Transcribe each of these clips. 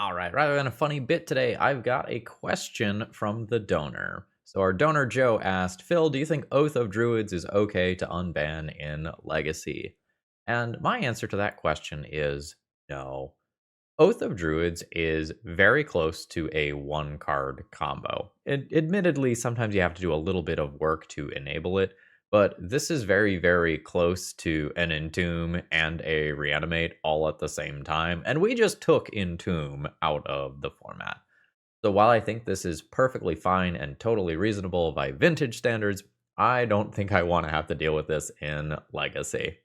All right, rather than a funny bit today, I've got a question from the donor. So our donor Joe asked, Phil, do you think Oath of Druids is okay to unban in Legacy? And my answer to that question is no. Oath of Druids is very close to a one card combo. Admittedly, sometimes you have to do a little bit of work to enable it, but this is very, very close to an Entomb and a Reanimate all at the same time, and we just took Entomb out of the format. So while I think this is perfectly fine and totally reasonable by vintage standards, I don't think I want to have to deal with this in Legacy.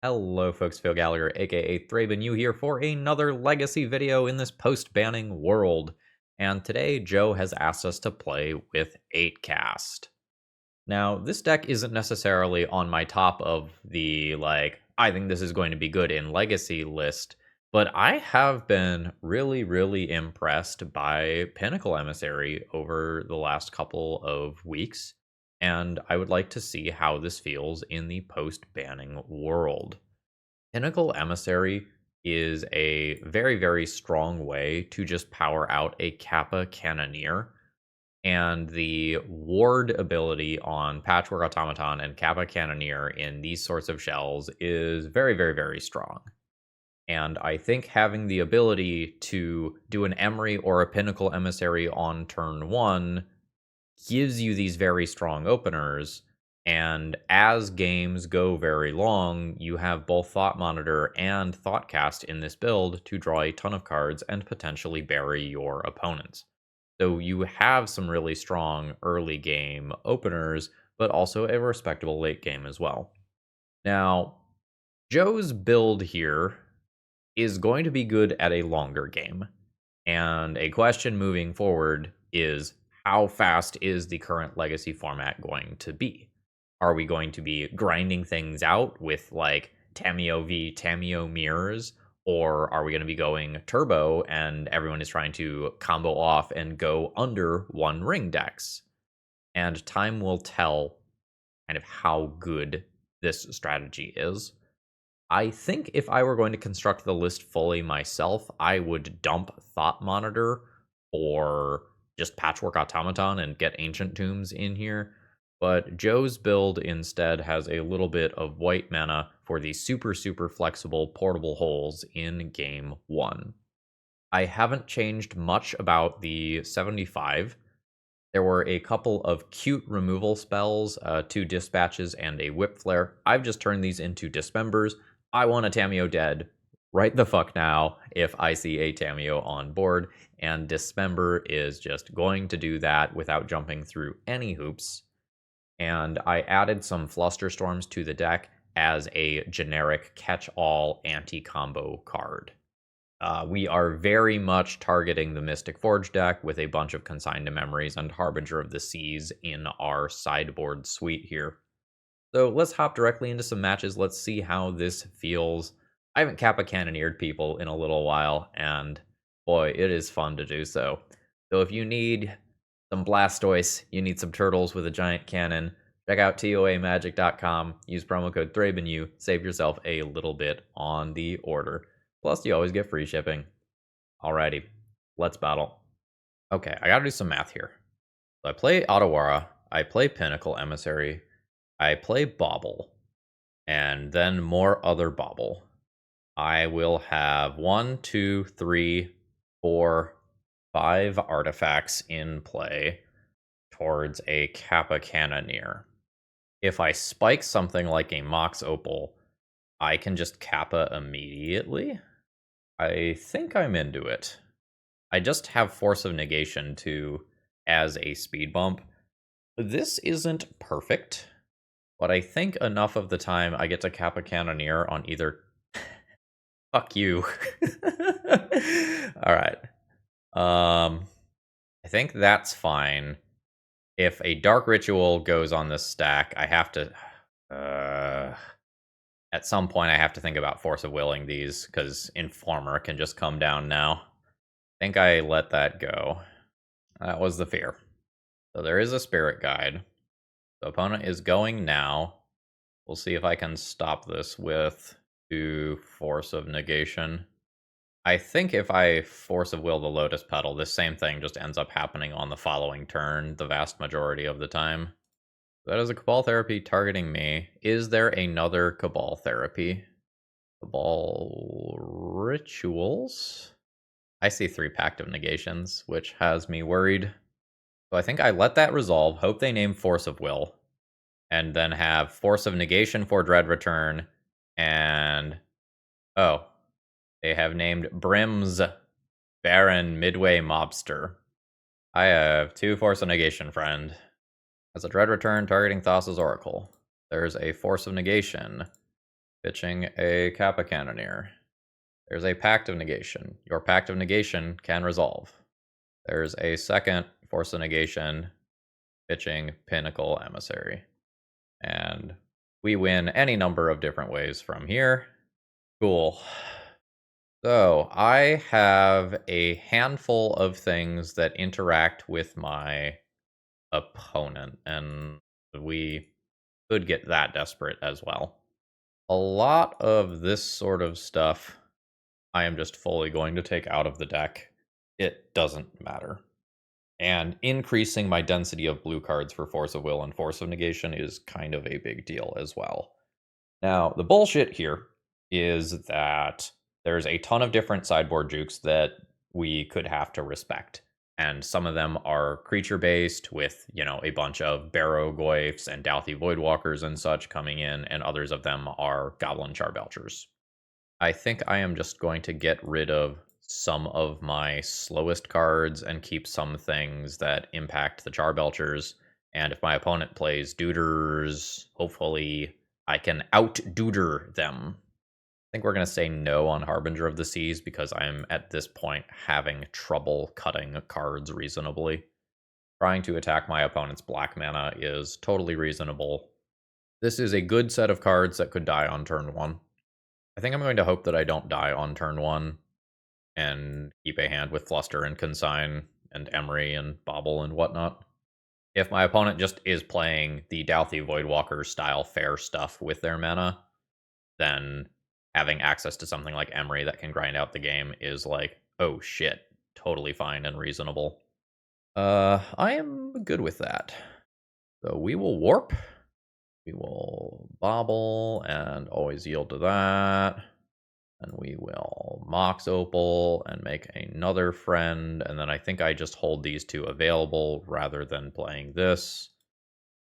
Hello folks, Phil Gallagher, aka ThrabenU here for another Legacy video in this post-banning world. And today, Joe has asked us to play with 8cast. Now, this deck isn't necessarily on my top of the, I think this is going to be good in Legacy list, but I have been really, really impressed by Pinnacle Emissary over the last couple of weeks, and I would like to see how this feels in the post-banning world. Pinnacle Emissary is a very, very strong way to just power out a Kappa Cannoneer, and the ward ability on Patchwork Automaton and Kappa Cannoneer in these sorts of shells is very, very, very strong. And I think having the ability to do an Emery or a Pinnacle Emissary on turn 1 gives you these very strong openers. And as games go very long, you have both Thought Monitor and Thoughtcast in this build to draw a ton of cards and potentially bury your opponents. So you have some really strong early game openers, but also a respectable late game as well. Now, Joe's build here is going to be good at a longer game. And a question moving forward is, how fast is the current Legacy format going to be? Are we going to be grinding things out with like Tamiyo v Tamiyo mirrors? Or are we going to be going turbo and everyone is trying to combo off and go under one ring decks? And time will tell kind of how good this strategy is. I think if I were going to construct the list fully myself, I would dump Thought Monitor or just Patchwork Automaton and get Ancient Tombs in here. But Joe's build instead has a little bit of white mana for the super, super flexible portable holes in game 1. I haven't changed much about the 75. There were a couple of cute removal spells, 2 dispatches and a whip flare. I've just turned these into dismembers. I want a Tamiyo dead right the fuck now if I see a Tamiyo on board, and Dismember is just going to do that without jumping through any hoops. And I added some Flusterstorms to the deck as a generic catch-all anti-combo card. We are very much targeting the Mystic Forge deck with a bunch of Consigned to Memories and Harbinger of the Seas in our sideboard suite here. So let's hop directly into some matches. Let's see how this feels. I haven't Kappa Cannoneered people in a little while, and boy, it is fun to do so. So if you need some Blastoise, you need some turtles with a giant cannon, check out toamagic.com, use promo code ThrabenU, save yourself a little bit on the order. Plus, you always get free shipping. Alrighty, let's battle. Okay, I gotta do some math here. So I play Otawara, I play Pinnacle Emissary, I play Bauble, and then more other Bauble. I will have 1, 2, 3, 4, 5 artifacts in play towards a Kappa Cannoneer. If I spike something like a Mox Opal, I can just Kappa immediately. I think I'm into it. I just have Force of Negation as a speed bump. This isn't perfect, but I think enough of the time I get to Kappa Cannoneer on either... Fuck you. Alright. I think that's fine. If a Dark Ritual goes on this stack, I have to... at some point, I have to think about Force of Willing these, because Informer can just come down now. I think I let that go. That was the fear. So there is a Spirit Guide. The opponent is going now. We'll see if I can stop this with 2 Force of Negation. I think if I Force of Will the Lotus Petal, this same thing just ends up happening on the following turn the vast majority of the time. That is a Cabal Therapy targeting me. Is there another Cabal Therapy? Cabal Rituals? I see 3 Pact of Negations, which has me worried. So I think I let that resolve, hope they name Force of Will, and then have Force of Negation for Dread Return, and... oh, they have named Brim's Baron Midway Mobster. I have 2 Force of Negation, friend. As a Dread Return targeting Thassa's Oracle. There's a Force of Negation, pitching a Kappa Cannoneer. There's a Pact of Negation. Your Pact of Negation can resolve. There's a second Force of Negation, pitching Pinnacle Emissary. And we win any number of different ways from here. Cool. So, I have a handful of things that interact with my opponent, and we could get that desperate as well. A lot of this sort of stuff I am just fully going to take out of the deck. It doesn't matter. And increasing my density of blue cards for Force of Will and Force of Negation is kind of a big deal as well. Now, the bullshit here is that there's a ton of different sideboard jukes that we could have to respect. And some of them are creature-based with, a bunch of Barrow-Goyfs and Douthie Voidwalkers and such coming in, and others of them are Goblin Charbelchers. I think I am just going to get rid of some of my slowest cards and keep some things that impact the Charbelchers. And if my opponent plays Duders, hopefully I can out-Duder them. I think we're going to say no on Harbinger of the Seas because I'm, at this point, having trouble cutting cards reasonably. Trying to attack my opponent's black mana is totally reasonable. This is a good set of cards that could die on turn 1. I think I'm going to hope that I don't die on turn 1 and keep a hand with Fluster and Consign and Emery and Bobble and whatnot. If my opponent just is playing the Douthie Voidwalker style fair stuff with their mana, then having access to something like Emery that can grind out the game is like, oh shit, totally fine and reasonable. I am good with that. So we will Warp. We will Bobble and always yield to that. And we will Mox Opal and make another friend. And then I think I just hold these 2 available rather than playing this.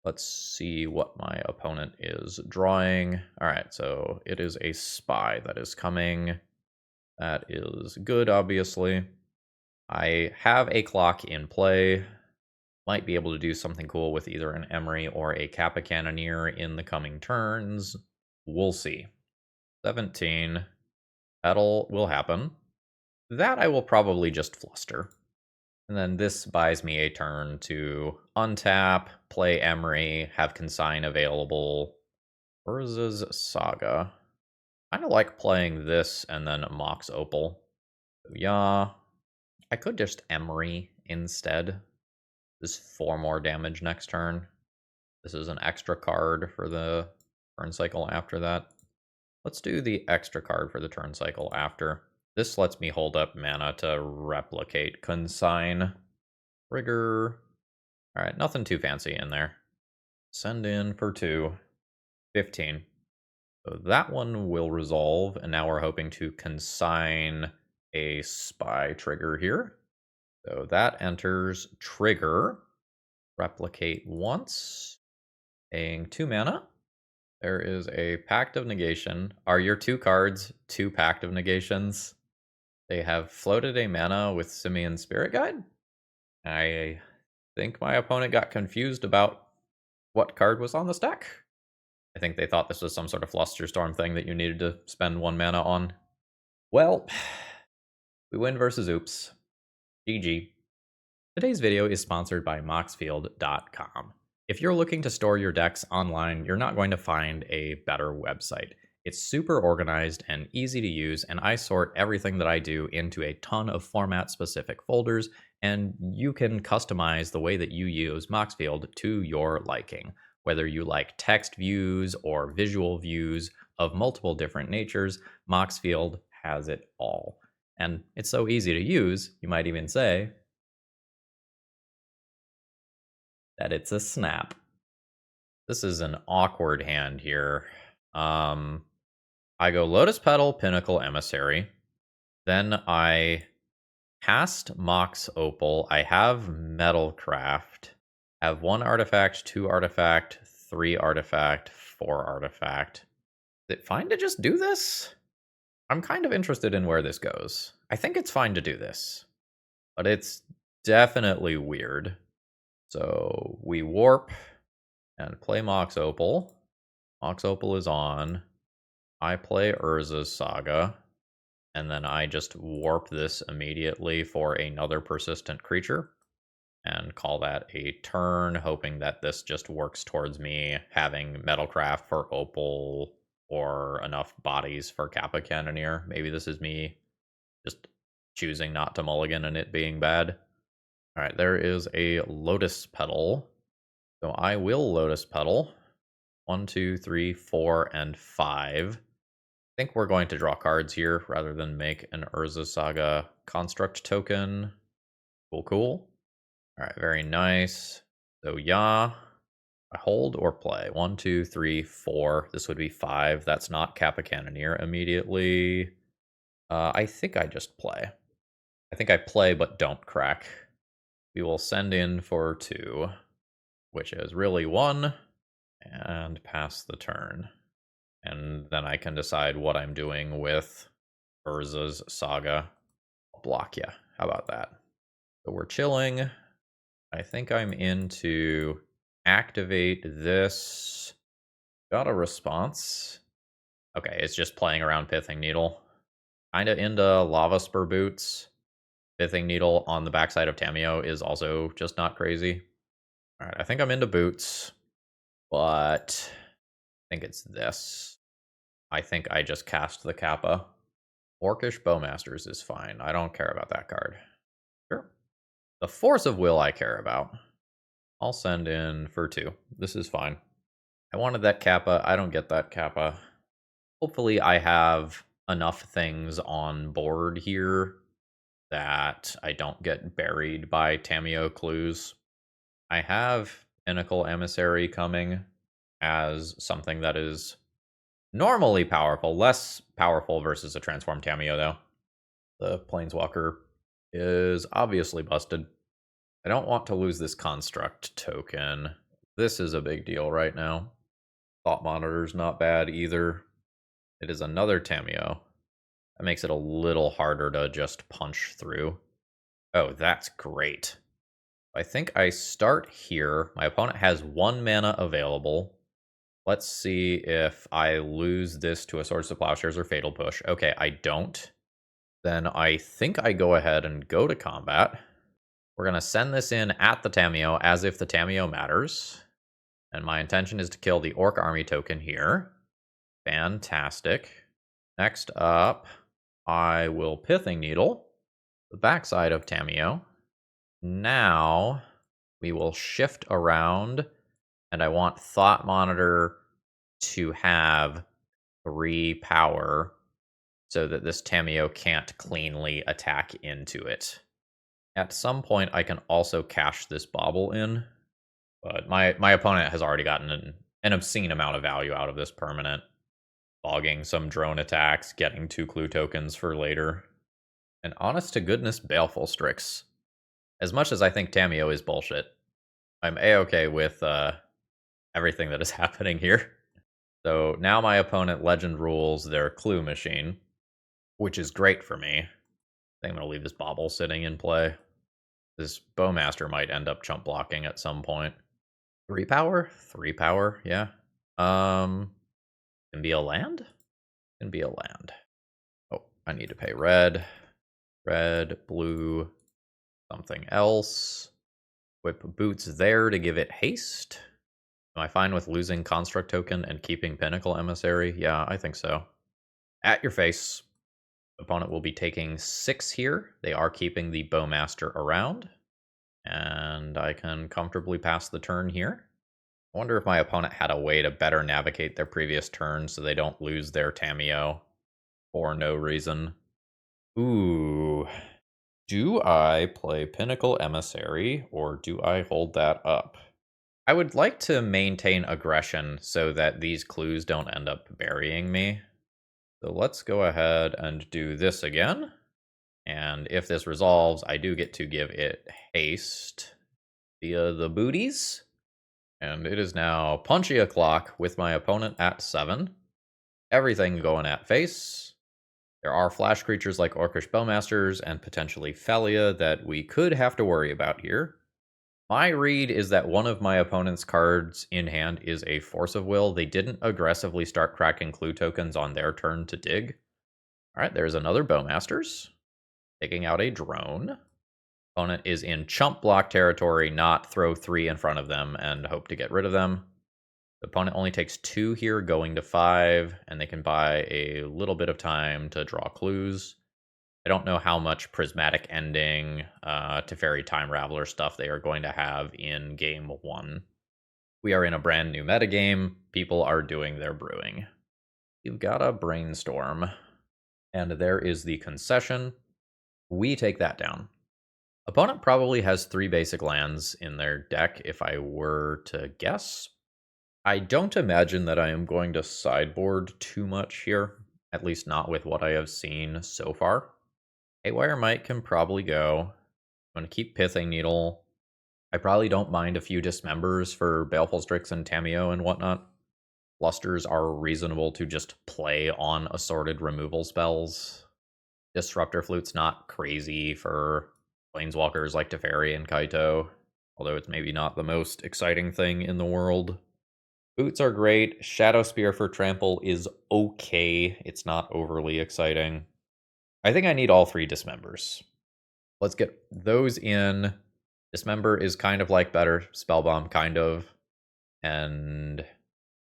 Let's see what my opponent is drawing. All right, so it is a Spy that is coming. That is good, obviously. I have a Clock in play. Might be able to do something cool with either an Emery or a Kappa Cannoneer in the coming turns. We'll see. 17. Petal will happen. That I will probably just Fluster. And then this buys me a turn to untap, play Emery, have Consign available. Urza's Saga. Kind of like playing this and then Mox Opal. So yeah, I could just Emery instead. This 4 more damage next turn. This is an extra card for the turn cycle after that. Let's do the extra card for the turn cycle after. This lets me hold up mana to replicate Consign. Trigger. Alright, nothing too fancy in there. Send in for 2. 15. So that one will resolve, and now we're hoping to consign a Spy trigger here. So that enters Trigger. Replicate once. Paying 2 mana. There is a Pact of Negation. Are your 2 cards 2 Pact of Negations? They have floated a mana with Simian Spirit Guide? I think my opponent got confused about what card was on the stack. I think they thought this was some sort of Flusterstorm thing that you needed to spend 1 mana on. Well, we win versus Oops. GG. Today's video is sponsored by Moxfield.com. If you're looking to store your decks online, you're not going to find a better website. It's super organized and easy to use, and I sort everything that I do into a ton of format-specific folders, and you can customize the way that you use Moxfield to your liking. Whether you like text views or visual views of multiple different natures, Moxfield has it all. And it's so easy to use, you might even say that it's a snap. This is an awkward hand here. I go Lotus Petal, Pinnacle Emissary. Then I cast Mox Opal. I have Metalcraft. I have 1 artifact, 2 artifact, 3 artifact, 4 artifact. Is it fine to just do this? I'm kind of interested in where this goes. I think it's fine to do this, but it's definitely weird. So we warp and play Mox Opal. Mox Opal is on. I play Urza's Saga, and then I just warp this immediately for another persistent creature and call that a turn, hoping that this just works towards me having Metalcraft for Opal or enough bodies for Kappa Cannoneer. Maybe this is me just choosing not to mulligan and it being bad. All right, there is a Lotus Petal. So I will Lotus Petal. 1, 2, 3, 4, and 5. I think we're going to draw cards here rather than make an Urza Saga construct token. Cool, cool. All right, very nice. So yeah, I hold or play. 1, 2, 3, 4. This would be 5. That's not Kappa Cannoneer immediately. I think I just play. I think I play but don't crack. We will send in for 2, which is really 1, and pass the turn. And then I can decide what I'm doing with Urza's Saga. I'll block you. How about that? So we're chilling. I think I'm into activate this. Got a response. Okay, it's just playing around Pithing Needle. Kinda into Lava Spur Boots. Pithing Needle on the backside of Tamiyo is also just not crazy. Alright, I think I'm into Boots. But I think it's this. I think I just cast the Kappa. Orcish Bowmasters is fine. I don't care about that card. Sure. The Force of Will I care about. I'll send in for 2. This is fine. I wanted that Kappa. I don't get that Kappa. Hopefully I have enough things on board here that I don't get buried by Tamiyo clues. I have Pinnacle Emissary coming as something that is normally powerful. Less powerful versus a transformed Tamiyo, though. The Planeswalker is obviously busted. I don't want to lose this construct token. This is a big deal right now. Thought Monitor's not bad either. It is another Tamiyo. That makes it a little harder to just punch through. Oh, that's great. I think I start here. My opponent has 1 mana available. Let's see if I lose this to a Swords to Plowshares or Fatal Push. Okay, I don't. Then I think I go ahead and go to combat. We're going to send this in at the Tamiyo as if the Tamiyo matters. And my intention is to kill the Orc Army token here. Fantastic. Next up, I will Pithing Needle the backside of Tamiyo. Now we will shift around, and I want Thought Monitor to have 3 power so that this Tamiyo can't cleanly attack into it. At some point, I can also cash this Bauble in, but my opponent has already gotten an obscene amount of value out of this permanent. Bogging some drone attacks, getting 2 clue tokens for later. And honest to goodness, Baleful Strix. As much as I think Tamiyo is bullshit, I'm a-okay with everything that is happening here. So now my opponent legend rules their clue machine, which is great for me. I think I'm going to leave this Bauble sitting in play. This Bowmaster might end up chump blocking at some point. 3 power? 3 power, yeah. Can be a land? Can be a land. Oh, I need to pay red. Red, blue, something else. Whip Boots there to give it haste. Am I fine with losing Construct Token and keeping Pinnacle Emissary? Yeah, I think so. At your face. Opponent will be taking 6 here. They are keeping the Bowmaster around. And I can comfortably pass the turn here. I wonder if my opponent had a way to better navigate their previous turn so they don't lose their Tamiyo for no reason. Ooh. Do I play Pinnacle Emissary or do I hold that up? I would like to maintain aggression so that these clues don't end up burying me. So let's go ahead and do this again. And if this resolves, I do get to give it haste via the booties. And it is now punchy o'clock with my opponent at 7. Everything going at face. There are flash creatures like Orcish Bowmasters and potentially Felia that we could have to worry about here. My read is that one of my opponent's cards in hand is a Force of Will. They didn't aggressively start cracking clue tokens on their turn to dig. All right, there's another Bowmasters. Taking out a drone. Opponent is in chump block territory, not throw 3 in front of them and hope to get rid of them. The opponent only takes 2 here, going to 5, and they can buy a little bit of time to draw clues. I don't know how much Prismatic Ending, Teferi Time Raveler stuff they are going to have in Game 1. We are in a brand new metagame. People are doing their brewing. You've got a Brainstorm. And there is the concession. We take that down. Opponent probably has 3 basic lands in their deck, if I were to guess. I don't imagine that I am going to sideboard too much here, at least not with what I have seen so far. Haywire Might can probably go. I'm going to keep Pithing Needle. I probably don't mind a few Dismembers for Baleful Strix and Tamiyo and whatnot. Flusters are reasonable to just play on assorted removal spells. Disruptor Flute's not crazy for Planeswalkers like Teferi and Kaito, although it's maybe not the most exciting thing in the world. Boots are great. Shadow Spear for Trample is okay. It's not overly exciting. I think I need all 3 Dismembers. Let's get those in. Dismember is kind of like better. Spellbomb, kind of. And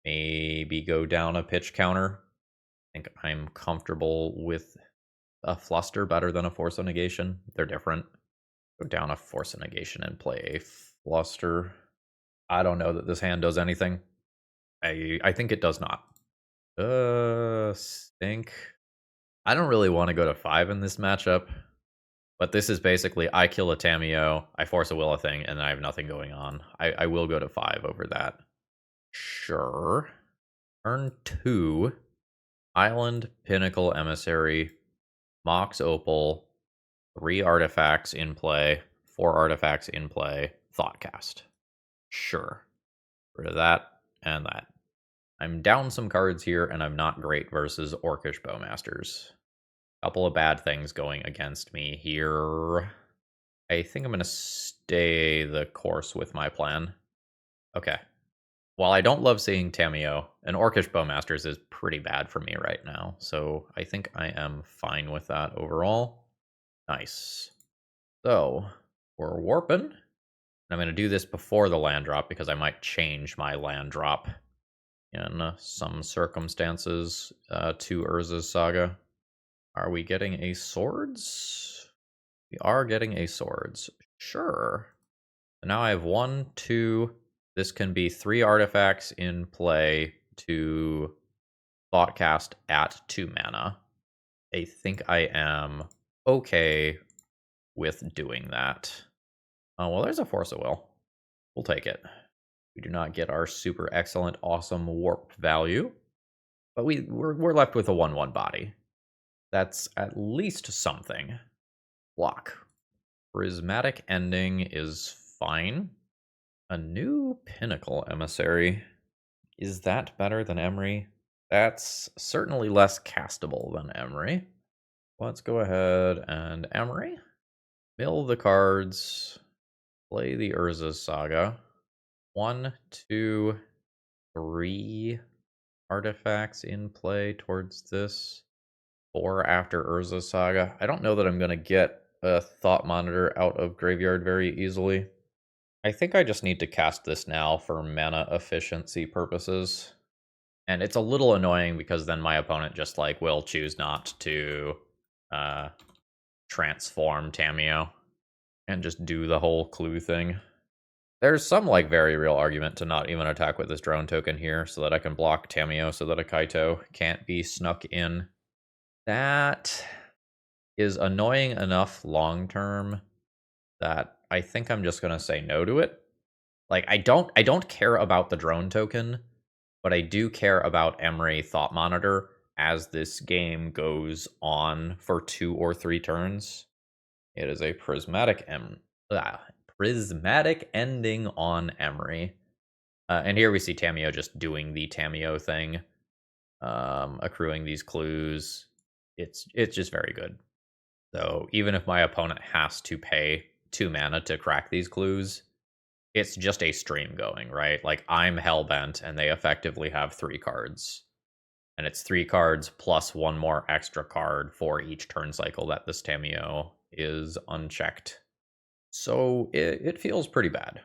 maybe go down a pitch counter. I think I'm comfortable with a Fluster better than a Force of Negation. They're different. Go down a Force of Negation and play a Fluster. I don't know that this hand does anything. I think it does not. Stink. I don't really want to go to 5 in this matchup, but this is basically I kill a Tamiyo, I force a Will a thing, and then I have nothing going on. I will go to 5 over that. Sure. Turn 2. Island, Pinnacle Emissary, Mox Opal, 3 artifacts in play, 4 artifacts in play, Thoughtcast. Sure. Rid of that and that. I'm down some cards here, and I'm not great versus Orcish Bowmasters. Couple of bad things going against me here. I think I'm going to stay the course with my plan. Okay. While I don't love seeing Tamiyo, an Orcish Bowmasters is pretty bad for me right now, so I think I am fine with that overall. Nice. So, we're warping. I'm going to do this before the land drop because I might change my land drop in some circumstances to Urza's Saga. Are we getting a swords? We are getting a swords. Sure. So now I have 1, 2. This can be 3 artifacts in play to Thoughtcast at 2 mana. I think I am okay with doing that. Well, there's a Force of Will. We'll take it. We do not get our super excellent, awesome warp value, but we're left with a 1/1 body. That's at least something. Block. Prismatic Ending is fine. A new Pinnacle Emissary. Is that better than Emery? That's certainly less castable than Emery. Let's go ahead and Emery. Mill the cards. Play the Urza's Saga. 1, 2, 3 artifacts in play towards this. 4 after Urza's Saga. I don't know that I'm going to get a Thought Monitor out of Graveyard very easily. I think I just need to cast this now for mana efficiency purposes. And it's a little annoying because then my opponent just will choose not to transform Tamiyo and just do the whole clue thing. There's some, like, very real argument to not even attack with this drone token here so that I can block Tamiyo so that a Kaito can't be snuck in. That is annoying enough long term that I think I'm just gonna say no to it. Like, I don't care about the drone token, but I do care about Emery Thought Monitor as this game goes on for 2 or 3 turns. It is a prismatic ending on Emery. And here we see Tamiyo just doing the Tamiyo thing, accruing these clues. It's just very good. So even if my opponent has to pay 2 mana to crack these clues, it's just a stream going, right? Like, I'm Hellbent, and they effectively have 3 cards. And it's 3 cards plus 1 more extra card for each turn cycle that this Tamiyo is unchecked. So it feels pretty bad.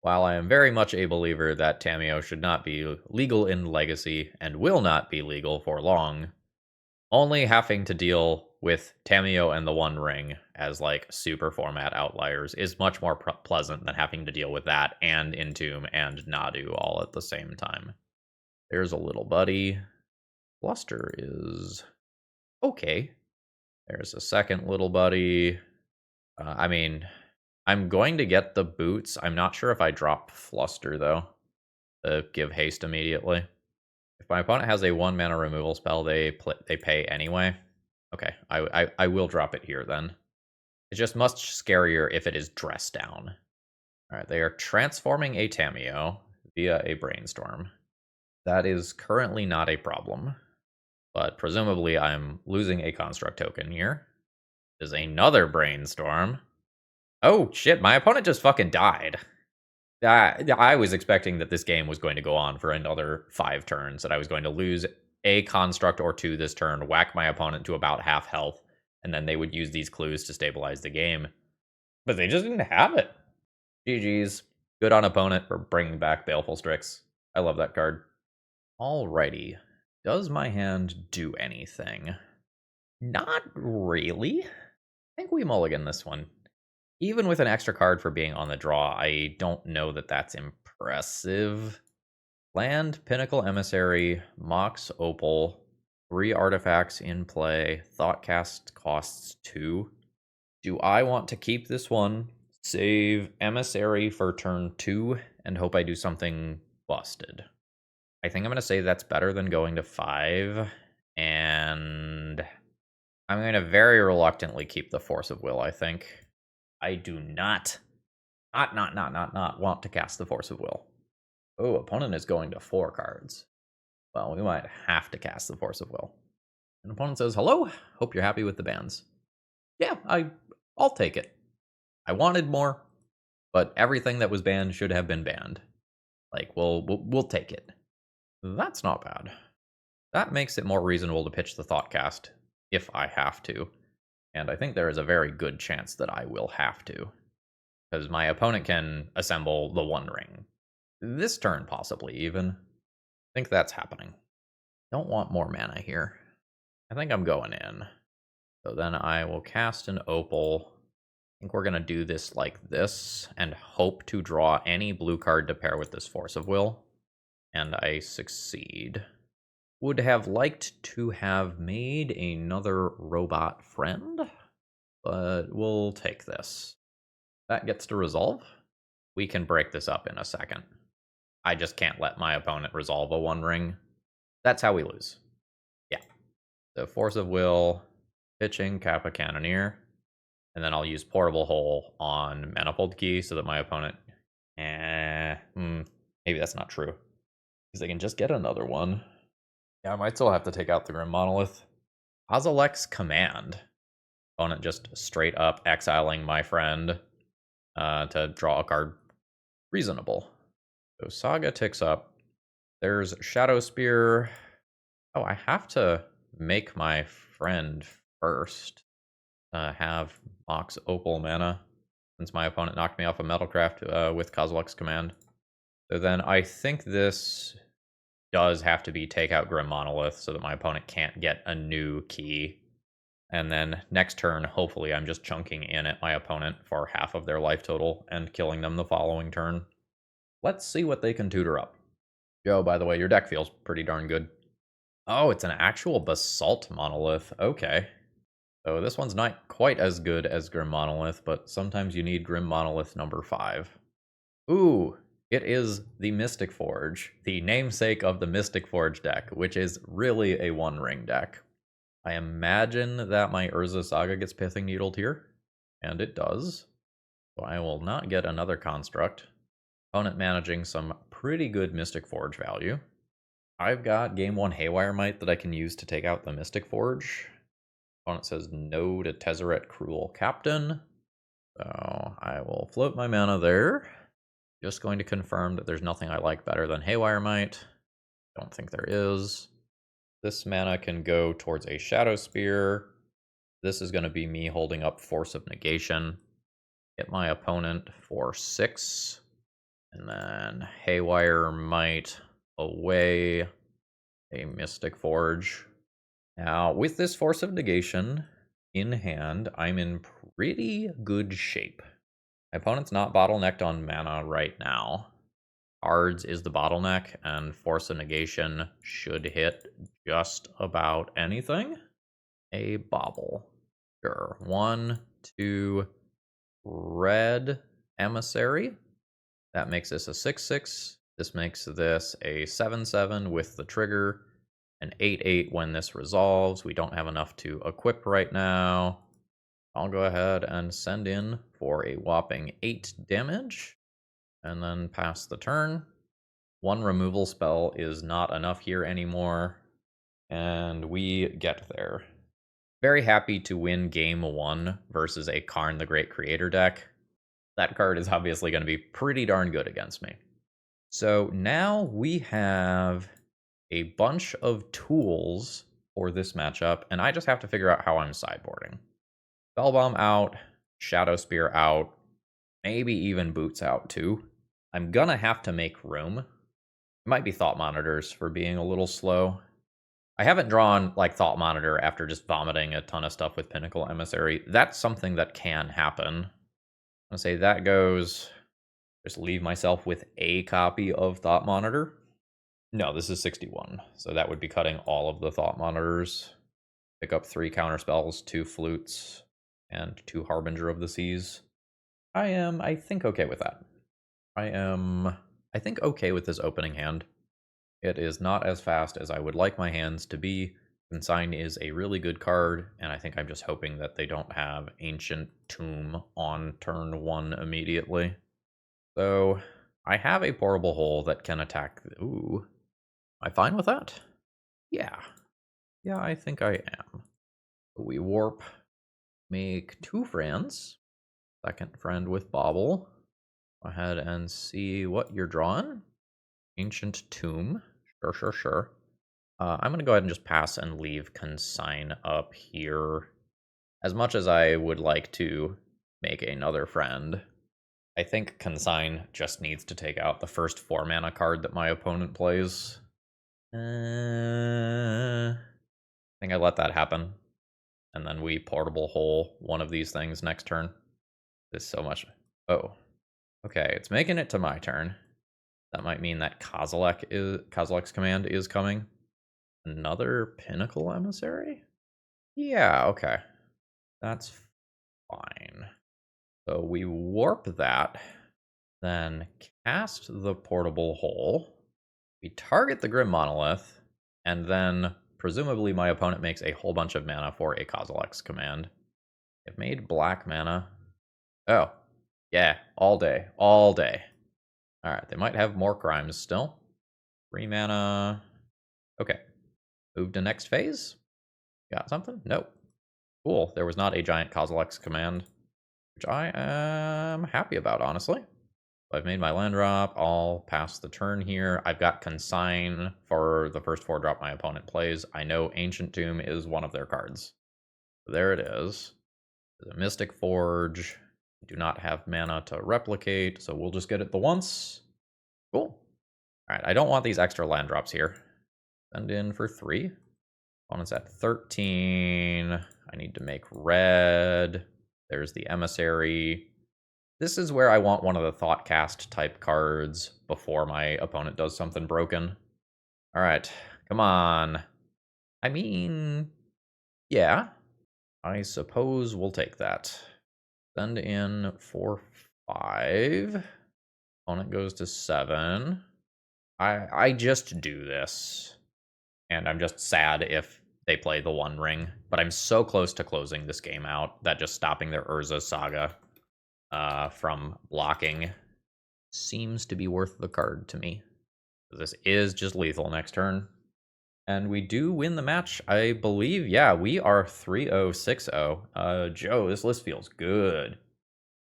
While I am very much a believer that Tamiyo should not be legal in Legacy and will not be legal for long, only having to deal with Tamiyo and the One Ring as, like, super format outliers is much more pleasant than having to deal with that and Entomb and Nadu all at the same time. There's a little buddy. Fluster is okay. There's a second little buddy. I mean, I'm going to get the boots. I'm not sure if I drop Fluster, though, to give haste immediately. If my opponent has a 1 mana removal spell, they pay anyway. Okay, I will drop it here then. It's just much scarier if it is dressed down. Alright, they are transforming a Tamiyo via a Brainstorm. That is currently not a problem. But presumably I'm losing a Construct token here. There's another Brainstorm. Oh shit, my opponent just fucking died. I was expecting that this game was going to go on for another 5 turns, that I was going to lose a Construct or 2 this turn, whack my opponent to about half health, and then they would use these clues to stabilize the game. But they just didn't have it. GG's. Good on opponent for bringing back Baleful Strix. I love that card. Alrighty. Does my hand do anything? Not really. I think we mulligan this one. Even with an extra card for being on the draw, I don't know that that's impressive. Land, Pinnacle Emissary, Mox Opal, 3 artifacts in play, Thoughtcast costs 2. Do I want to keep this one, save Emissary for turn 2, and hope I do something busted? I think I'm going to say that's better than going to 5, and I'm going to very reluctantly keep the Force of Will, I think. I do not want to cast the Force of Will. Oh, opponent is going to 4 cards. Well, we might have to cast the Force of Will. And opponent says, hello, hope you're happy with the bans. Yeah, I'll take it. I wanted more, but everything that was banned should have been banned. Like, we'll take it. That's not bad. That makes it more reasonable to pitch the Thoughtcast if I have to. And I think there is a very good chance that I will have to. Because my opponent can assemble the One Ring. This turn, possibly, even. I think that's happening. Don't want more mana here. I think I'm going in. So then I will cast an Opal. I think we're going to do this like this, and hope to draw any blue card to pair with this Force of Will. And I succeed. Would have liked to have made another robot friend, but we'll take this. That gets to resolve. We can break this up in a second. I just can't let my opponent resolve a One Ring. That's how we lose. Yeah. The Force of Will, pitching Kappa Cannoneer, and then I'll use Portable Hole on Manifold Key so that my opponent... maybe that's not true. Because they can just get another one. Yeah, I might still have to take out the Grim Monolith. Kozilek's Command. Opponent just straight up exiling my friend to draw a card. Reasonable. So Saga ticks up. There's Shadow Spear. Oh, I have to make my friend first. Have Mox Opal mana, since my opponent knocked me off a Metalcraft with Kozilek's Command. So then I think this does have to be take out Grim Monolith so that my opponent can't get a new key. And then next turn, hopefully I'm just chunking in at my opponent for half of their life total and killing them the following turn. Let's see what they can tutor up. Joe, by the way, your deck feels pretty darn good. Oh, it's an actual Basalt Monolith. Okay. So this one's not quite as good as Grim Monolith, but sometimes you need Grim Monolith number 5. Ooh, it is the Mystic Forge, the namesake of the Mystic Forge deck, which is really a one-ring deck. I imagine that my Urza Saga gets Pithing Needled here, and it does. So I will not get another Construct. Opponent managing some pretty good Mystic Forge value. I've got Game 1 Haywire Might that I can use to take out the Mystic Forge. Opponent says no to Tezzeret Cruel Captain. So I will float my mana there. Just going to confirm that there's nothing I like better than Haywire Might. Don't think there is. This mana can go towards a Shadow Spear. This is going to be me holding up Force of Negation. Hit my opponent for 6. And then Haywire Might away a Mystic Forge. Now, with this Force of Negation in hand, I'm in pretty good shape. My opponent's not bottlenecked on mana right now. Cards is the bottleneck, and Force of Negation should hit just about anything. A bobble. Sure. 1, 2, red Emissary. That makes this a 6/6. This makes this a 7/7 with the trigger. An 8/8 when this resolves. We don't have enough to equip right now. I'll go ahead and send in for a whopping 8 damage. And then pass the turn. 1 removal spell is not enough here anymore. And we get there. Very happy to win game 1 versus a Karn the Great Creator deck. That card is obviously going to be pretty darn good against me. So now we have a bunch of tools for this matchup, and I just have to figure out how I'm sideboarding. Spellbomb out, Shadow Spear out, maybe even Boots out too. I'm gonna have to make room. It might be Thought Monitors for being a little slow. I haven't drawn like Thought Monitor after just vomiting a ton of stuff with Pinnacle Emissary. That's something that can happen. I'm gonna say that goes. Just leave myself with a copy of Thought Monitor. No, this is 61, so that would be cutting all of the Thought Monitors. Pick up 3 counterspells, 2 flutes, and 2 Harbinger of the Seas. I am, I think, okay with that. I think, okay with this opening hand. It is not as fast as I would like my hands to be. Consign is a really good card, and I think I'm just hoping that they don't have Ancient Tomb on turn 1 immediately. So, I have a Portable Hole that can attack. Ooh. Am I fine with that? Yeah. Yeah, I think I am. We warp. Make 2 friends. Second friend with Bobble. Go ahead and see what you're drawing. Ancient Tomb. Sure. I'm going to go ahead and just pass and leave Consign up here. As much as I would like to make another friend, I think Consign just needs to take out the first 4 mana card that my opponent plays. I think I let that happen. And then we Portable Hole one of these things next turn. There's so much. Oh. Okay, it's making it to my turn. That might mean that Kozilek's command is coming. Another Pinnacle Emissary? Yeah, okay. That's fine. So we warp that, then cast the Portable Hole. We target the Grim Monolith, and then presumably my opponent makes a whole bunch of mana for a Kozilek's command. It made black mana. Oh, yeah, all day. Alright, they might have more crimes still. 3 mana. Okay. Move to next phase. Got something? Nope. Cool. There was not a giant Kozilek's command, which I am happy about, honestly. I've made my land drop. I'll pass the turn here. I've got Consign for the first 4 drop my opponent plays. I know Ancient Tomb is one of their cards. There it is. There's a Mystic Forge. We do not have mana to replicate, so we'll just get it the once. Cool. Alright, I don't want these extra land drops here. Send in for 3. Opponent's at 13. I need to make red. There's the Emissary. This is where I want one of the Thoughtcast type cards before my opponent does something broken. All right, come on. I mean, yeah, I suppose we'll take that. Send in for 5. Opponent goes to 7. I just do this. And I'm just sad if they play the One Ring. But I'm so close to closing this game out that just stopping their Urza Saga from blocking seems to be worth the card to me. This is just lethal next turn. And we do win the match, I believe. Yeah, we are 3-0, 6-0. Joe, this list feels good.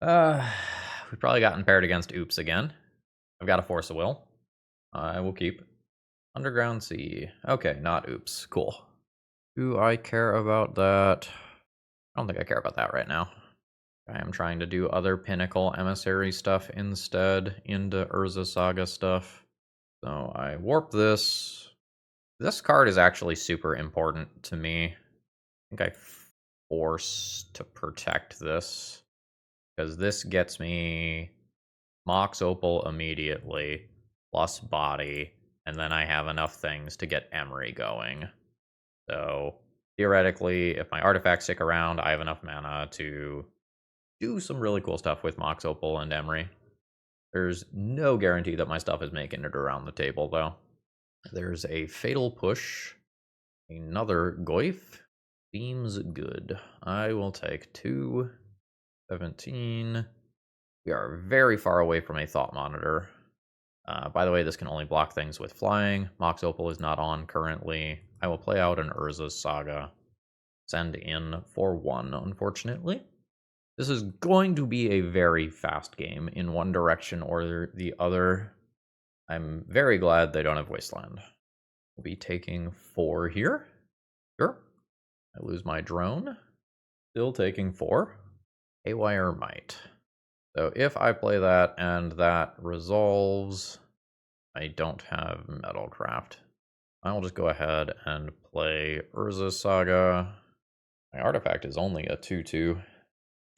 We've probably gotten paired against Oops again. I've got a Force of Will. I will keep. Underground Sea. Okay, not Oops. Cool. Do I care about that? I don't think I care about that right now. I am trying to do other Pinnacle Emissary stuff instead into Urza Saga stuff. So I warp this. This card is actually super important to me. I think I force to protect this, because this gets me Mox Opal immediately, plus body, and then I have enough things to get Emery going. So theoretically, if my artifacts stick around, I have enough mana to do some really cool stuff with Mox Opal and Emery. There's no guarantee that my stuff is making it around the table, though. There's a Fatal Push. Another Goyf. Seems good. I will take 2. 17. We are very far away from a Thought Monitor. By the way, this can only block things with flying. Mox Opal is not on currently. I will play out an Urza's Saga. Send in for 1, unfortunately. This is going to be a very fast game in one direction or the other. I'm very glad they don't have Wasteland. We'll be taking 4 here. Sure. I lose my drone. Still taking 4. Haywire Might. So if I play that and that resolves, I don't have Metalcraft. I'll just go ahead and play Urza Saga. My artifact is only a 2/2.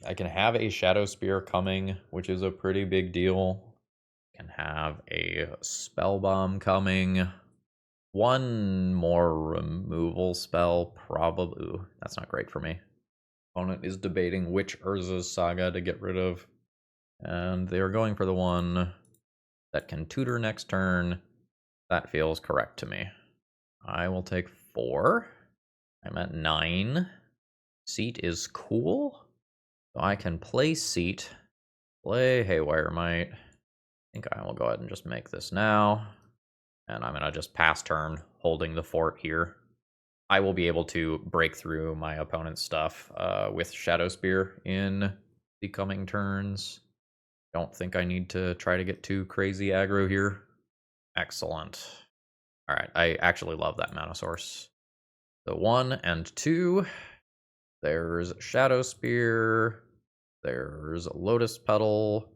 I can have a Shadow Spear coming, which is a pretty big deal. Can have a Spell Bomb coming. One more removal spell, probably. Ooh, that's not great for me. Opponent is debating which Urza's Saga to get rid of. And they are going for the one that can tutor next turn. That feels correct to me. I will take 4. I'm at 9. Seat is cool. So I can play Seat. Play Haywire Might. I think I will go ahead and just make this now. And I'm going to just pass turn, holding the fort here. I will be able to break through my opponent's stuff with Shadow Spear in the coming turns. Don't think I need to try to get too crazy aggro here. Excellent. All right, I actually love that mana source. So 1 and 2. There's Shadow Spear. There's Lotus Petal.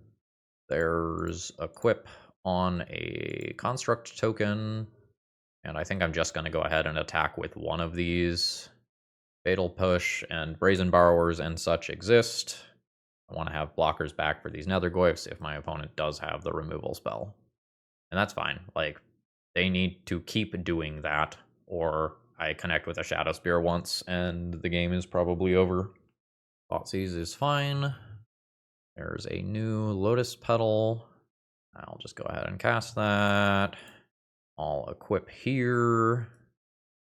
There's Equip on a Construct token. And I think I'm just going to go ahead and attack with one of these. Fatal Push and Brazen Borrowers and such exist. I want to have blockers back for these Nether Goyfs if my opponent does have the removal spell. And that's fine. Like, they need to keep doing that, or I connect with a Shadow Spear once and the game is probably over. Thoughtseize is fine. There's a new Lotus Petal. I'll just go ahead and cast that. I'll equip here.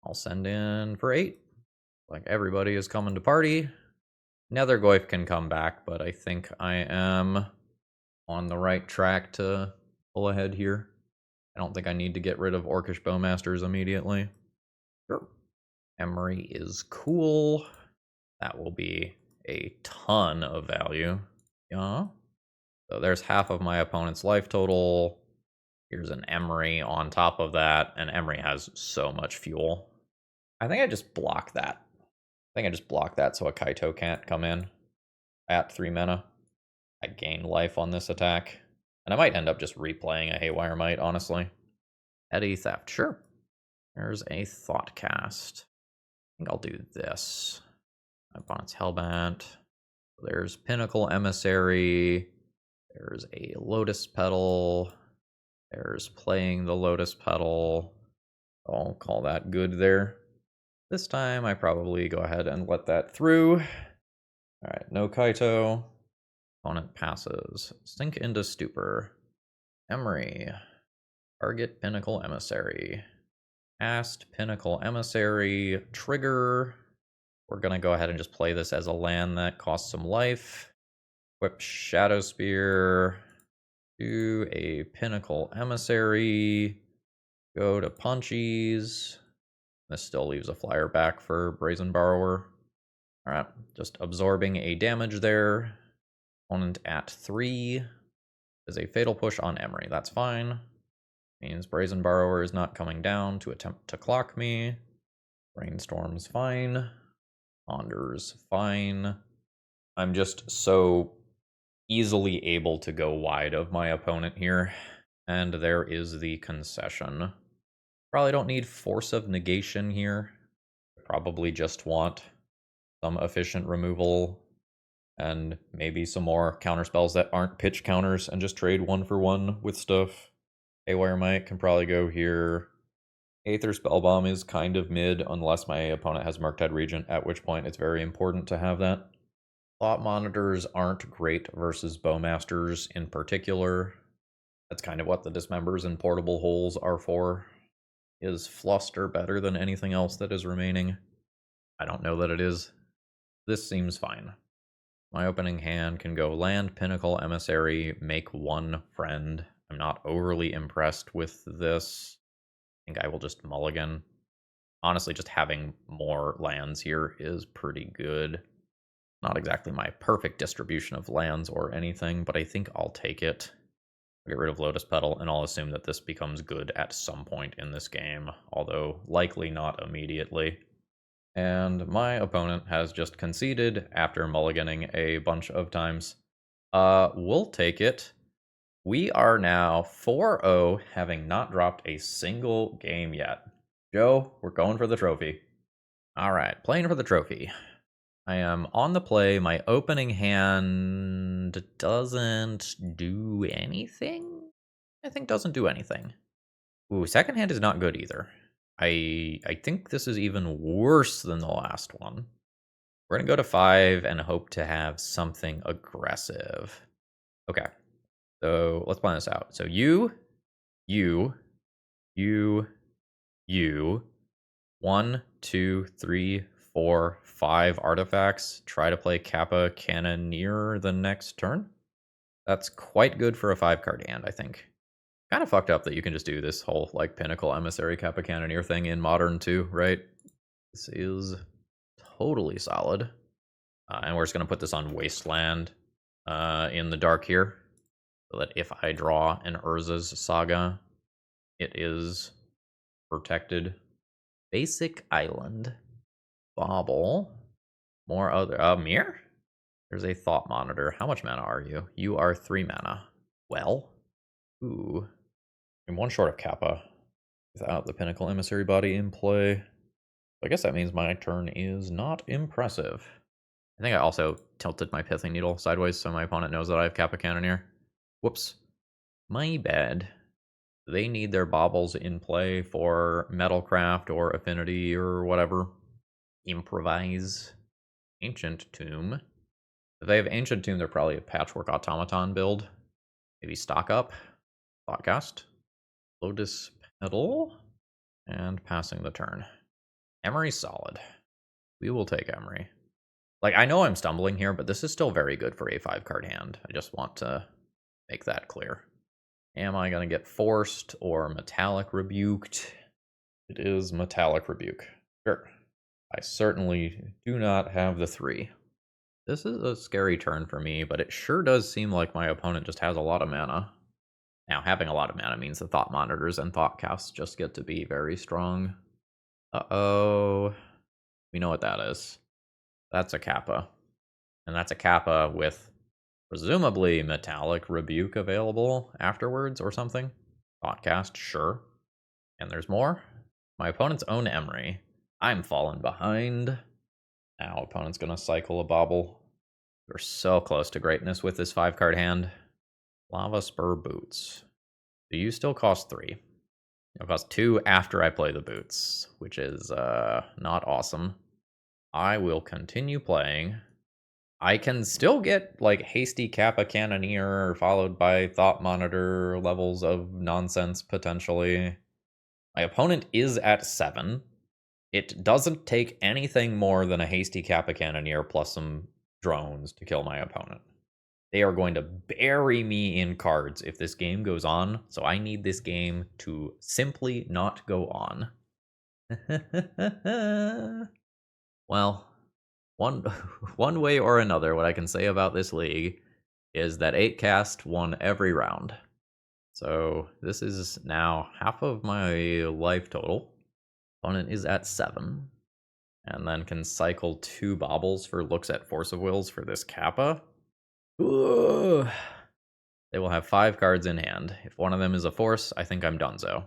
I'll send in for 8. Like, everybody is coming to party. Nether Goyf can come back, but I think I am on the right track to pull ahead here. I don't think I need to get rid of Orcish Bowmasters immediately. Sure. Emery is cool. That will be a ton of value. Yeah. So there's half of my opponent's life total. Here's an Emery on top of that, and Emery has so much fuel. I think I just block that. I think I just block that so a Kaito can't come in at 3 mana. I gain life on this attack. And I might end up just replaying a Haywire Might, honestly. Petty Theft, sure. There's a Thoughtcast. think I'll do this. My opponent's Hellbent. There's Pinnacle Emissary. There's a Lotus Petal. There's playing the Lotus Petal. I'll call that good there. This time I probably go ahead and let that through. Alright, no Kaito. Opponent passes. Sink into Stupor. Emery. Target Pinnacle Emissary. Cast Pinnacle Emissary. Trigger. We're going to go ahead and just play this as a land that costs some life. Equip Shadow Spear. Do a Pinnacle Emissary. Go to Punchies. This still leaves a flyer back for Brazen Borrower. Alright, just absorbing a damage there. Opponent at 3 is a Fatal Push on Emery. That's fine. Means Brazen Borrower is not coming down to attempt to clock me. Brainstorm's fine. Ponder's fine. I'm just so easily able to go wide of my opponent here. And there is the concession. Probably don't need Force of Negation here. Probably just want some efficient removal and maybe some more counterspells that aren't pitch counters and just trade 1-for-1 with stuff. Haywire Might can probably go here. Aether Spellbomb is kind of mid unless my opponent has Murktide Regent, at which point it's very important to have that. Thought Monitors aren't great versus Bowmasters in particular. That's kind of what the Dismembers and Portable Holes are for. Is Fluster better than anything else that is remaining? I don't know that it is. This seems fine. My opening hand can go land, Pinnacle Emissary, make 1 friend. I'm not overly impressed with this. I think I will just mulligan. Honestly, just having more lands here is pretty good. Not exactly my perfect distribution of lands or anything, but I think I'll take it. I'll get rid of Lotus Petal, and I'll assume that this becomes good at some point in this game, although likely not immediately. And my opponent has just conceded after mulliganing a bunch of times. We'll take it. We are now 4-0, having not dropped a single game yet. Joe, we're going for the trophy. Alright, playing for the trophy. I am on the play. My opening hand doesn't do anything? I think doesn't do anything. Ooh, second hand is not good either. I think this is even worse than the last one. We're going to go to 5 and hope to have something aggressive. Okay, so let's plan this out. So you. 1, 2, 3, 4, 5 artifacts. Try to play Kappa Cannoneer the next turn. That's quite good for a 5-card hand, I think. Kind of fucked up that you can just do this whole like Pinnacle Emissary Kappa Cannoneer thing in Modern too, right? This is totally solid. And we're just going to put this on Wasteland in the dark here. So that if I draw an Urza's Saga, it is protected. Basic Island. Bauble. More other... Mirror? There's a Thought Monitor. How much mana are you? You are 3 mana. Well. Ooh. I'm 1 short of Kappa. Without the Pinnacle Emissary body in play. I guess that means my turn is not impressive. I think I also tilted my Pithing Needle sideways so my opponent knows that I have Kappa Cannoneer. Whoops. My bad. They need their baubles in play for Metalcraft or Affinity or whatever. Improvise. Ancient Tomb. If they have Ancient Tomb, they're probably a Patchwork Automaton build. Maybe stock up. Thoughtcast. Lotus Petal. And passing the turn. Emery's solid. We will take Emery. Like, I know I'm stumbling here, but this is still very good for a 5-card hand. I just want to make that clear. Am I going to get forced or Metallic Rebuked? It is Metallic Rebuke. Sure. I certainly do not have the 3. This is a scary turn for me, but it sure does seem like my opponent just has a lot of mana. Now, having a lot of mana means the Thought Monitors and Thoughtcasts just get to be very strong. Uh-oh. We know what that is. That's a Kappa. And that's a Kappa with presumably Metallic Rebuke available afterwards or something. Thoughtcast, sure. And there's more. My opponent's own Emery. I'm falling behind. Now opponent's gonna cycle a bobble. We're so close to greatness with this 5-card hand. Lava Spur Boots. Do you still cost 3? It'll cost 2 after I play the boots, which is not awesome. I will continue playing. I can still get like hasty Kappa Cannoneer followed by Thought Monitor levels of nonsense potentially. My opponent is at 7. It doesn't take anything more than a hasty Kappa Cannoneer plus some drones to kill my opponent. They are going to bury me in cards if this game goes on, so I need this game to simply not go on. Well, one way or another, what I can say about this league is that 8cast won every round. So this is now half of my life total. Opponent is at 7. And then can cycle 2 baubles for looks at Force of Wills for this Kappa. Ugh. They will have 5 cards in hand. If one of them is a force, I think I'm donezo.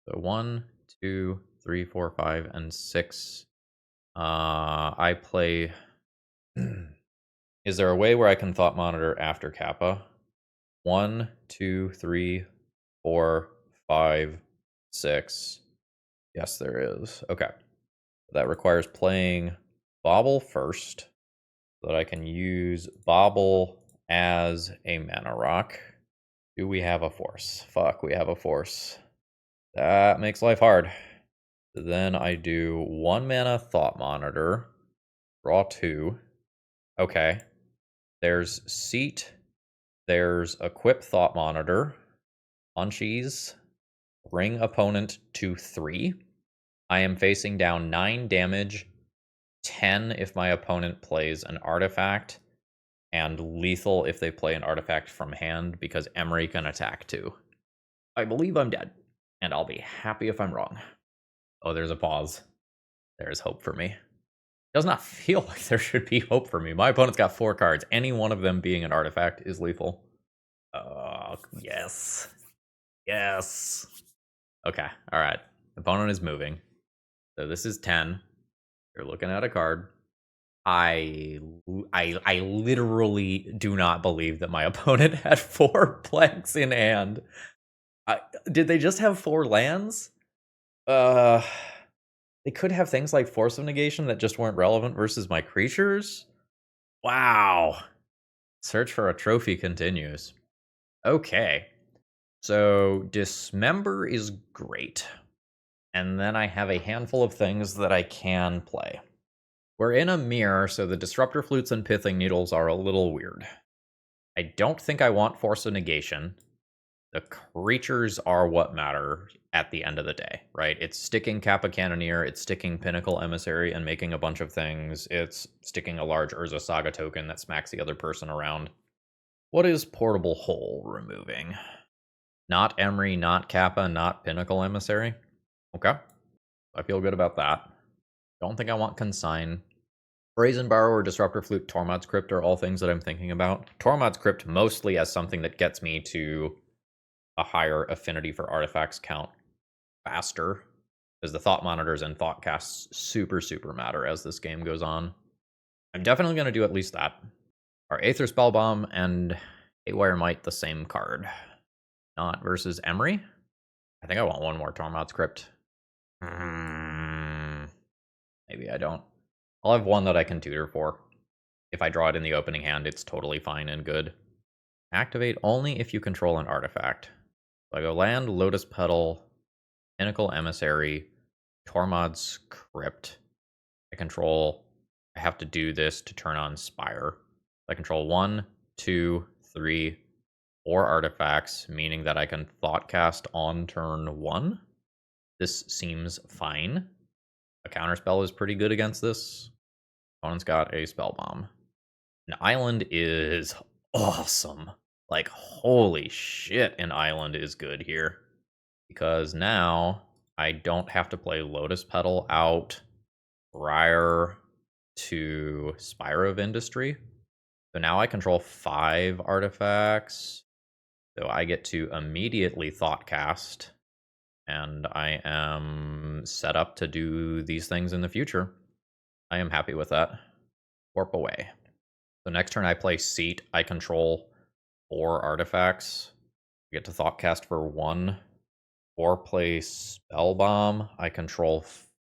So 1, 2, 3, 4, 5, and 6. I play... Is there a way where I can Thought Monitor after Kappa? 1, 2, 3, 4, 5, 6. Yes, there is. Okay. That requires playing Bauble first, so that I can use Bauble as a mana rock. Do we have a force? Fuck, we have a force. That makes life hard. Then I do 1 mana Thought Monitor, draw 2. Okay. There's Seat. There's Equip Thought Monitor. Munchies. Bring opponent to 3. I am facing down 9 damage, 10 if my opponent plays an artifact, and lethal if they play an artifact from hand, because Emery can attack too. I believe I'm dead, and I'll be happy if I'm wrong. Oh, there's a pause. There's hope for me. Does not feel like there should be hope for me. My opponent's got 4 cards. Any one of them being an artifact is lethal. Oh, yes. Yes. Okay, alright. Opponent is moving. So this is 10. You're looking at a card. I literally do not believe that my opponent had 4 blanks in hand. Did they just have 4 lands? They could have things like Force of Negation that just weren't relevant versus my creatures. Wow. Search for a trophy continues. Okay. So Dismember is great. And then I have a handful of things that I can play. We're in a mirror, so the Disruptor Flutes and Pithing Needles are a little weird. I don't think I want Force of Negation. The creatures are what matter at the end of the day, right? It's sticking Kappa Cannoneer, it's sticking Pinnacle Emissary and making a bunch of things. It's sticking a large Urza Saga token that smacks the other person around. What is Portable Hole removing? Not Emery, not Kappa, not Pinnacle Emissary. Okay. I feel good about that. Don't think I want Consign. Brazen Borrower, Disruptor Flute, Tormod's Crypt are all things that I'm thinking about. Tormod's Crypt mostly as something that gets me to a higher affinity for artifacts count faster, because the Thought Monitors and Thoughtcasts super matter as this game goes on. I'm definitely going to do at least that. Are Aether Spellbomb and Haywire Might the same card? Not versus Emery? I think I want one more Tormod's Crypt. Maybe I don't. I'll have one that I can tutor for. If I draw it in the opening hand, it's totally fine and good. Activate only if you control an artifact. So I go land, Lotus Petal, Pinnacle Emissary, Tormod's Crypt. I have to do this to turn on Spire. I control 1, 2, 3, 4 artifacts, meaning that I can Thoughtcast on turn 1. This seems fine. A counterspell is pretty good against this. Opponent's got a Spellbomb. An Island is awesome. Like, holy shit, an Island is good here. Because now I don't have to play Lotus Petal out prior to Spire of Industry. So now I control 5 artifacts. So I get to immediately Thoughtcast. and I am set up to do these things in the future. I am happy with that. Warp away. So next turn I play Seat. I control 4 artifacts. I get to Thoughtcast for 1. Or play Spellbomb. I control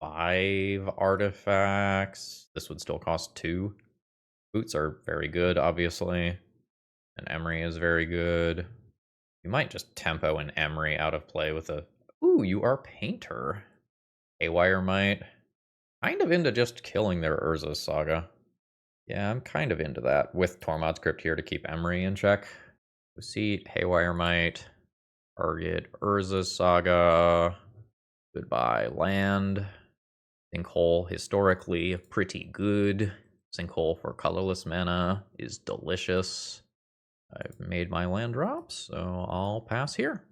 5 artifacts. This would still cost 2. Boots are very good, obviously. And Emery is very good. You might just tempo an Emery out of play with a... Ooh, you are Painter. Haywire might. Kind of into just killing their Urza's Saga. Yeah, I'm kind of into that. With Tormod's Crypt here to keep Emery in check. Seat, Haywire might. Target Urza's Saga. Goodbye land. Sinkhole, historically pretty good. Sinkhole for colorless mana is delicious. I've made my land drops, so I'll pass here.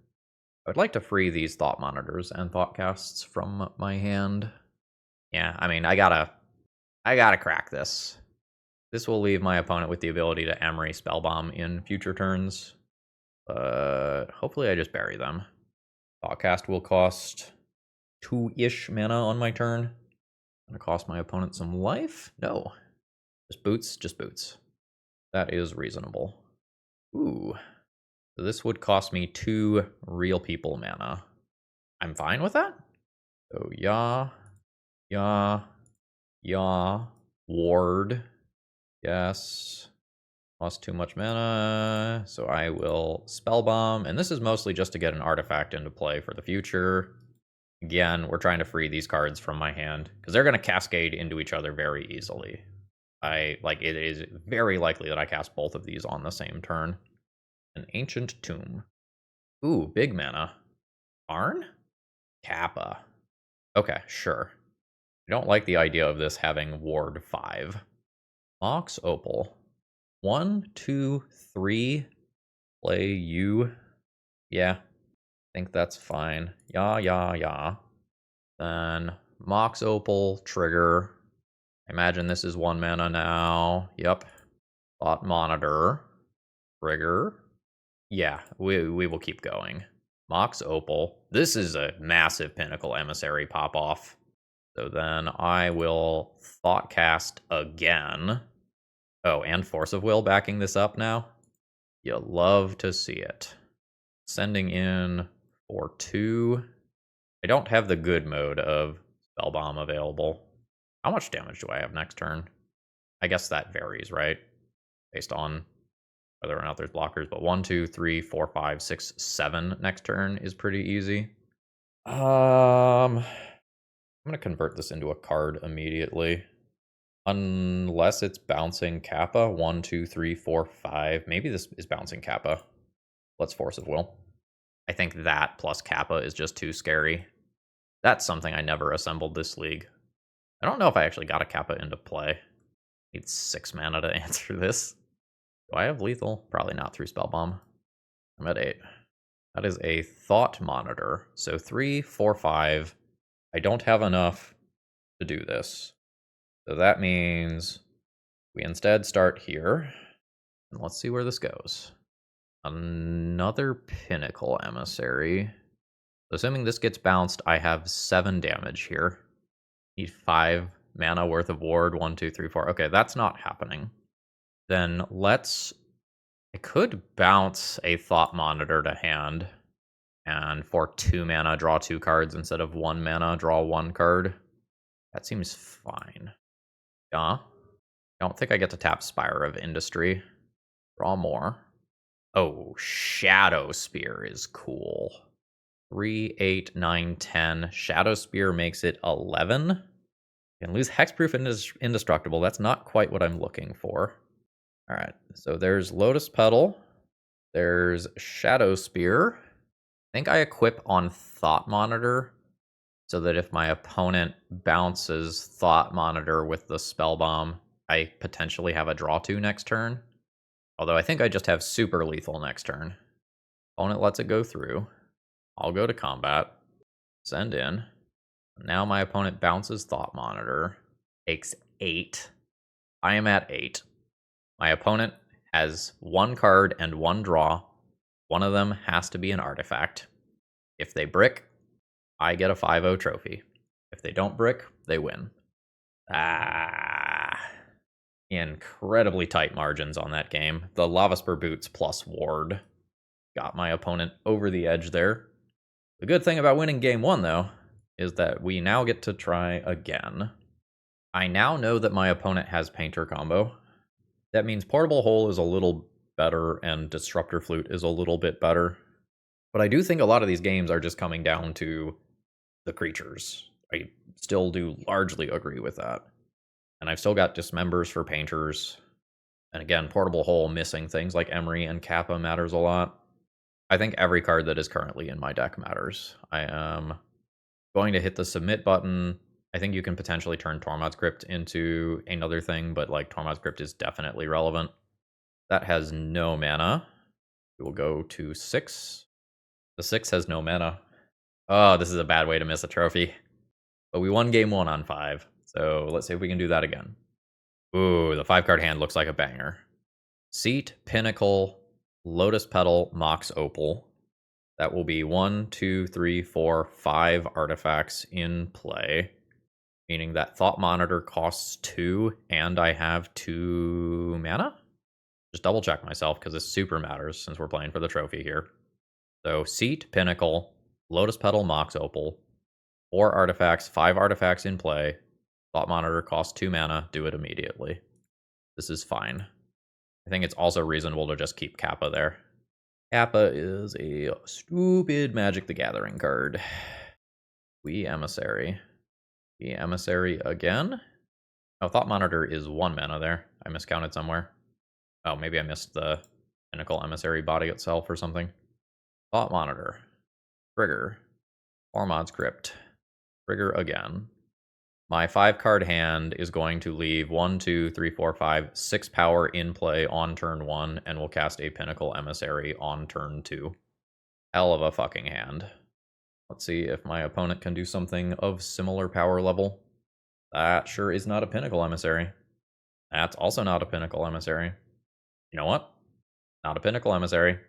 I would like to free these Thought Monitors and Thoughtcasts from my hand. Yeah, I mean, I gotta crack this. This will leave my opponent with the ability to Emery Spellbomb in future turns. But hopefully I just bury them. Thoughtcast will cost 2-ish mana on my turn. Gonna cost my opponent some life? No. Just boots, just boots. That is reasonable. Ooh. So this would cost me 2 real people mana. I'm fine with that? So yeah. Ward. Yes. Cost too much mana. So I will Spellbomb. And this is mostly just to get an artifact into play for the future. Again, we're trying to free these cards from my hand, because they're going to cascade into each other very easily. It is very likely that I cast both of these on the same turn. An Ancient Tomb. Ooh, big mana. Arn? Kappa. Okay, sure. I don't like the idea of this having Ward 5. Mox Opal. 1, 2, 3. Play you. Yeah. I think that's fine. Yeah. Then Mox Opal, trigger. I imagine this is 1 mana now. Yep. Thought Monitor. Trigger. Yeah, we will keep going. Mox Opal. This is a massive Pinnacle Emissary pop-off. So then I will Thoughtcast again. Oh, and Force of Will backing this up now. You love to see it. Sending in for 2. I don't have the good mode of Spellbomb available. How much damage do I have next turn? I guess that varies, right? Based on whether or not there's blockers. But 1, 2, 3, 4, 5, 6, 7 next turn is pretty easy. I'm going to convert this into a card immediately. Unless it's bouncing Kappa. 1, 2, 3, 4, 5. Maybe this is bouncing Kappa. Let's Force of Will. I think that plus Kappa is just too scary. That's something I never assembled this league. I don't know if I actually got a Kappa into play. Need 6 mana to answer this. Do I have lethal? Probably not through Spellbomb. I'm at 8. That is a Thought Monitor. So 3, 4, 5. I don't have enough to do this. So that means we instead start here. And let's see where this goes. Another Pinnacle Emissary. Assuming this gets bounced, I have 7 damage here. Need 5 mana worth of ward. 1, 2, 3, 4. Okay, that's not happening. Then I could bounce a Thought Monitor to hand. And for 2 mana, draw 2 cards instead of 1 mana, draw 1 card. That seems fine. Yeah. I don't think I get to tap Spire of Industry. Draw more. Oh, Shadow Spear is cool. 3, 8, 9, 10. Shadow Spear makes it 11. Can lose Hexproof and Indestructible. That's not quite what I'm looking for. All right, so there's Lotus Petal. There's Shadow Spear. I think I equip on Thought Monitor so that if my opponent bounces Thought Monitor with the Spellbomb, I potentially have a draw 2 next turn. Although I think I just have super lethal next turn. Opponent lets it go through. I'll go to combat. Send in. Now my opponent bounces Thought Monitor. Takes 8. I am at 8. My opponent has 1 card and 1 draw. One of them has to be an artifact. If they brick, I get a 5-0 trophy. If they don't brick, they win. Incredibly tight margins on that game. The Lava Spur Boots plus Ward got my opponent over the edge there. The good thing about winning game 1, though, is that we now get to try again. I now know that my opponent has Painter combo. That means Portable Hole is a little better and Disruptor Flute is a little bit better. But I do think a lot of these games are just coming down to the creatures. I still do largely agree with that. And I've still got Dismembers for Painters. And again, Portable Hole missing things like Emery and Kappa matters a lot. I think every card that is currently in my deck matters. I am going to hit the submit button. I think you can potentially turn Tormod's Crypt into another thing, but like Tormod's Crypt is definitely relevant. That has no mana. We will go to 6. The 6 has no mana. Oh, this is a bad way to miss a trophy. But we won game 1 on 5. So let's see if we can do that again. Ooh, the 5-card hand looks like a banger. Seat, Pinnacle, Lotus Petal, Mox Opal. That will be 1, 2, 3, 4, 5 artifacts in play. Meaning that Thought Monitor costs 2, and I have 2 mana? Just double check myself, because this super matters since we're playing for the trophy here. So, Seat, Pinnacle, Lotus Petal, Mox Opal. 4 artifacts, 5 artifacts in play. Thought Monitor costs 2 mana, do it immediately. This is fine. I think it's also reasonable to just keep Kappa there. Kappa is a stupid Magic the Gathering card. We Emissary. We Emissary again. Oh, Thought Monitor is 1 mana there. I miscounted somewhere. Oh, maybe I missed the Pinnacle Emissary body itself or something. Thought Monitor. Trigger. Tormod's Crypt. Trigger again. My 5-card hand is going to leave 1, 2, 3, 4, 5, 6 power in play on turn 1, and will cast a Pinnacle Emissary on turn 2. Hell of a fucking hand. Let's see if my opponent can do something of similar power level. That sure is not a Pinnacle Emissary. That's also not a Pinnacle Emissary. You know what? Not a Pinnacle Emissary.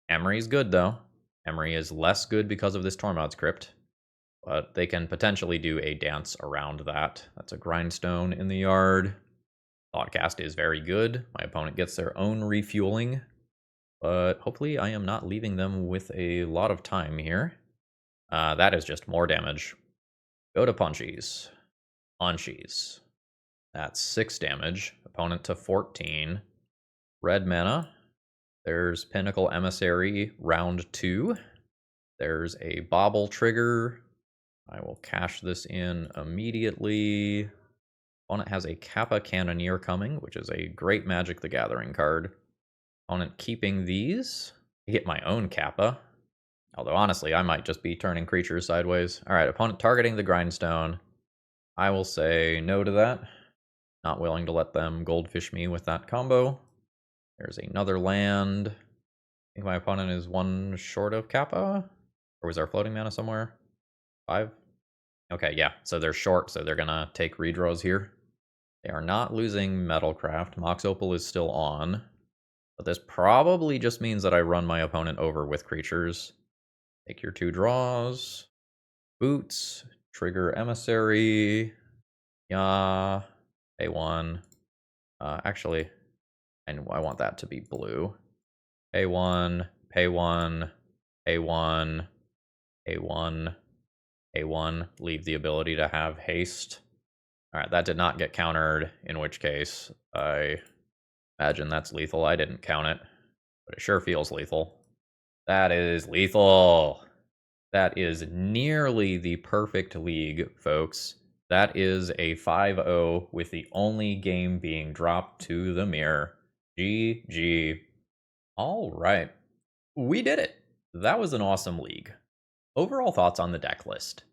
Emery's good, though. Emery is less good because of this Tormod's Crypt. But they can potentially do a dance around that. That's a Grindstone in the yard. Thoughtcast is very good. My opponent gets their own refueling. But hopefully I am not leaving them with a lot of time here. That is just more damage. Go to Punchies. Punchies. That's 6 damage. Opponent to 14. Red mana. There's Pinnacle Emissary round 2. There's a Bobble trigger. I will cash this in immediately. Opponent has a Kappa Cannoneer coming, which is a great Magic the Gathering card. Opponent keeping these. I get my own Kappa. Although, honestly, I might just be turning creatures sideways. Alright, opponent targeting the Grindstone. I will say no to that. Not willing to let them goldfish me with that combo. There's another land. I think my opponent is 1 short of Kappa. Or was our floating mana somewhere? 5? Okay, yeah. So they're short, so they're gonna take redraws here. They are not losing Metalcraft. Mox Opal is still on. But this probably just means that I run my opponent over with creatures. Take your 2 draws. Boots. Trigger Emissary. Yeah. Pay 1. Actually, I want that to be blue. Pay 1. Pay 1. Pay 1. Pay 1. Pay 1. Leave the ability to have haste. Alright, that did not get countered, in which case I imagine that's lethal. I didn't count it, but it sure feels lethal. That is lethal. That is nearly the perfect league, folks. That is a 5-0 with the only game being dropped to the mirror. GG. All right. We did it. That was an awesome league. Overall thoughts on the deck list.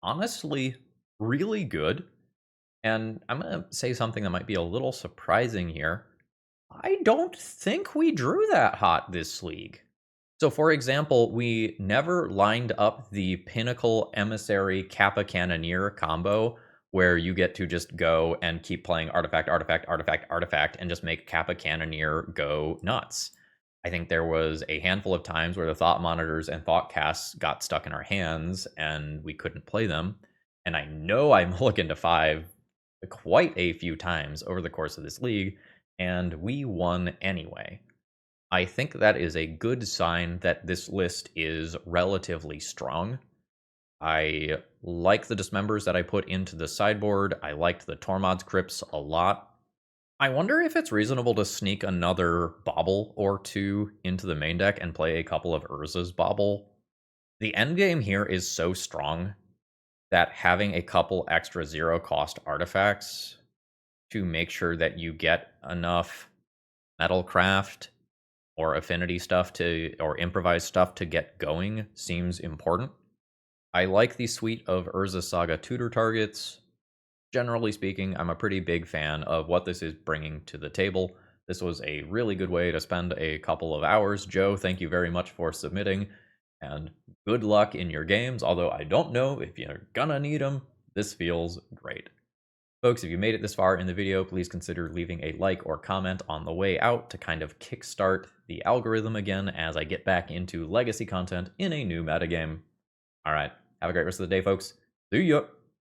Honestly, really good. And I'm going to say something that might be a little surprising here. I don't think we drew that hot this league. So, for example, we never lined up the Pinnacle Emissary Kappa Cannoneer combo where you get to just go and keep playing artifact, artifact, artifact, artifact, and just make Kappa Cannoneer go nuts. I think there was a handful of times where the thought monitors and thoughtcasts got stuck in our hands and we couldn't play them. And I know I'm looking to 5 quite a few times over the course of this league, and we won anyway. I think that is a good sign that this list is relatively strong. I like the dismembers that I put into the sideboard. I liked the Tormod's Crypts a lot. I wonder if it's reasonable to sneak another Bauble or two into the main deck and play a couple of Urza's Bauble. The endgame here is so strong that having a couple extra 0-cost artifacts to make sure that you get enough Metalcraft or affinity stuff or improvised stuff to get going seems important. I like the suite of Urza Saga tutor targets. Generally speaking, I'm a pretty big fan of what this is bringing to the table. This was a really good way to spend a couple of hours. Joe, thank you very much for submitting, and good luck in your games, although I don't know if you're gonna need them. This feels great. Folks, if you made it this far in the video, please consider leaving a like or comment on the way out to kind of kickstart the algorithm again as I get back into legacy content in a new metagame. All right, have a great rest of the day, folks. See ya!